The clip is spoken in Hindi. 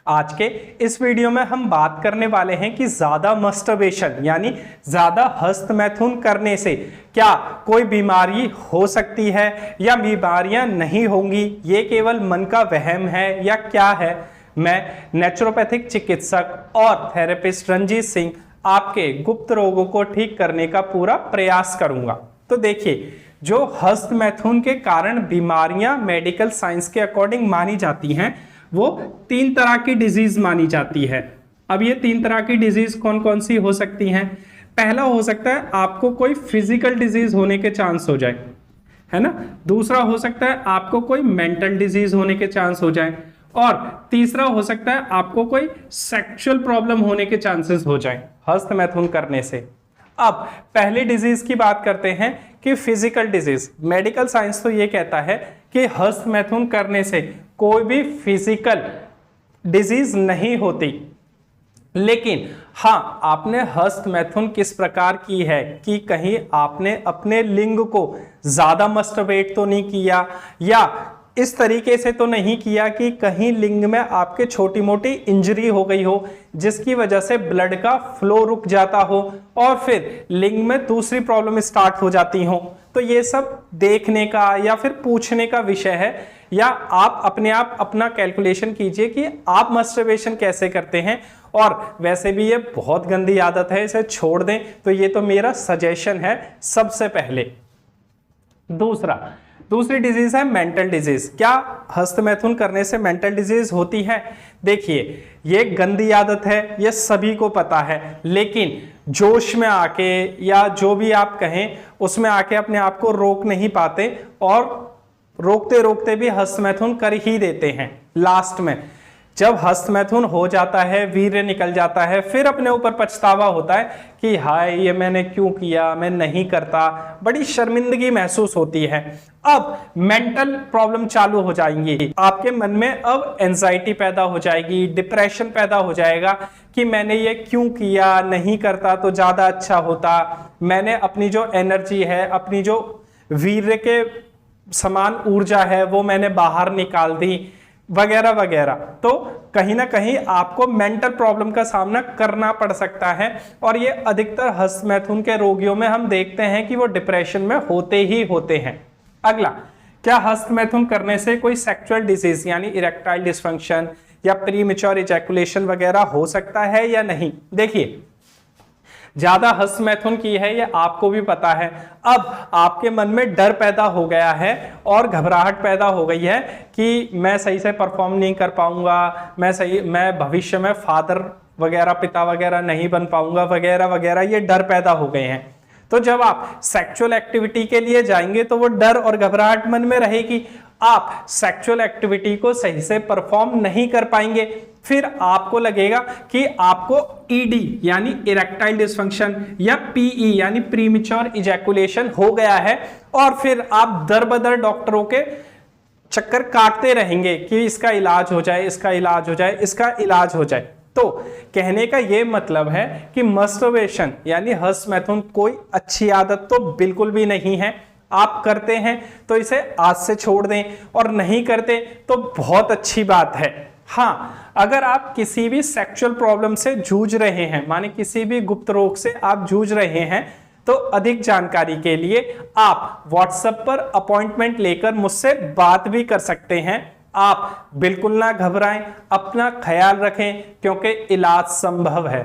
आज के इस वीडियो में हम बात करने वाले हैं कि ज्यादा मस्टरबेशन यानी ज्यादा हस्तमैथुन करने से क्या कोई बीमारी हो सकती है या बीमारियां नहीं होंगी, ये केवल मन का वहम है या क्या है। मैं नेचुरोपैथिक चिकित्सक और थेरेपिस्ट रंजीत सिंह आपके गुप्त रोगों को ठीक करने का पूरा प्रयास करूंगा। तो देखिए, जो हस्तमैथुन के कारण बीमारियां मेडिकल साइंस के अकॉर्डिंग मानी जाती हैं वो 3 तरह की डिजीज मानी जाती है। अब ये 3 तरह की डिजीज कौन कौन सी हो सकती हैं? पहला हो सकता है आपको कोई फिजिकल डिजीज होने के चांस हो जाए, है ना। दूसरा हो सकता है आपको कोई मेंटल डिजीज होने के चांस हो जाए, और तीसरा हो सकता है आपको कोई सेक्सुअल प्रॉब्लम होने के चांसेस हो जाए हस्तमैथुन करने से। अब पहली डिजीज की बात करते हैं कि फिजिकल डिजीज। मेडिकल साइंस तो ये कहता है कि हस्तमैथुन करने से कोई भी फिजिकल डिजीज नहीं होती, लेकिन हाँ, आपने हस्तमैथुन किस प्रकार की है कि कहीं आपने अपने लिंग को ज्यादा मस्टरबेट तो नहीं किया, या इस तरीके से तो नहीं किया कि कहीं लिंग में आपके छोटी मोटी इंजरी हो गई हो जिसकी वजह से ब्लड का फ्लो रुक जाता हो और फिर लिंग में दूसरी प्रॉब्लम स्टार्ट हो जाती हो। तो ये सब देखने का या फिर पूछने का विषय है, या आप अपने आप अपना कैलकुलेशन कीजिए कि आप मस्टरबेशन कैसे करते हैं। और वैसे भी ये बहुत गंदी आदत है, इसे छोड़ दें, तो ये तो मेरा सजेशन है सबसे पहले। दूसरी डिजीज है मेंटल डिजीज। क्या हस्तमैथुन करने से मेंटल डिजीज होती है? देखिए, ये गंदी आदत है, ये सभी को पता है, लेकिन जोश में आके या जो भी आप कहें उसमें आके अपने आप को रोक नहीं पाते और रोकते रोकते भी हस्तमैथुन कर ही देते हैं। लास्ट में जब हस्तमैथुन हो जाता है, वीर्य निकल जाता है, फिर अपने ऊपर पछतावा होता है कि हाय, ये मैंने क्यों किया, मैं नहीं करता, बड़ी शर्मिंदगी महसूस होती है। अब मेंटल प्रॉब्लम चालू हो जाएंगी, आपके मन में अब एंजाइटी पैदा हो जाएगी, डिप्रेशन पैदा हो जाएगा कि मैंने ये क्यों किया, नहीं करता तो ज्यादा अच्छा होता, मैंने अपनी जो एनर्जी है, अपनी जो वीर्य के समान ऊर्जा है वो मैंने बाहर निकाल दी, वगैरह वगैरह। तो कहीं ना कहीं आपको मेंटल प्रॉब्लम का सामना करना पड़ सकता है, और ये अधिकतर हस्तमैथुन के रोगियों में हम देखते हैं कि वो डिप्रेशन में होते ही होते हैं। अगला, क्या हस्तमैथुन करने से कोई सेक्सुअल डिजीज यानी इरेक्टाइल डिसफंक्शन या प्रीमेच्योर इजैकुलेशन वगैरह हो सकता है या नहीं? देखिए, ज्यादा हस्तमैथुन की है ये आपको भी पता है, अब आपके मन में डर पैदा हो गया है और घबराहट पैदा हो गई है कि मैं सही से परफॉर्म नहीं कर पाऊंगा, मैं भविष्य में फादर वगैरह, पिता वगैरह नहीं बन पाऊंगा, वगैरह वगैरह, ये डर पैदा हो गए हैं। तो जब आप सेक्सुअल एक्टिविटी के लिए जाएंगे तो वो डर और घबराहट मन में रहेगी, आप सेक्सुअल एक्टिविटी को सही से परफॉर्म नहीं कर पाएंगे, फिर आपको लगेगा कि आपको ईडी यानी इरेक्टाइल डिसफंक्शन या पीई यानी प्रीमेच्योर इजैकुलेशन हो गया है, और फिर आप दर बदर डॉक्टरों के चक्कर काटते रहेंगे कि इसका इलाज हो जाए, इसका इलाज हो जाए, इसका इलाज हो जाए। तो कहने का यह मतलब है कि मस्टरबेशन यानी हस्तमैथुन कोई अच्छी आदत तो बिल्कुल भी नहीं है। आप करते हैं तो इसे आज से छोड़ दें, और नहीं करते तो बहुत अच्छी बात है। हाँ, अगर आप किसी भी सेक्सुअल प्रॉब्लम से जूझ रहे हैं, माने किसी भी गुप्त रोग से आप जूझ रहे हैं, तो अधिक जानकारी के लिए आप व्हाट्सएप पर अपॉइंटमेंट लेकर मुझसे बात भी कर सकते हैं। आप बिल्कुल ना घबराएं, अपना ख्याल रखें, क्योंकि इलाज संभव है।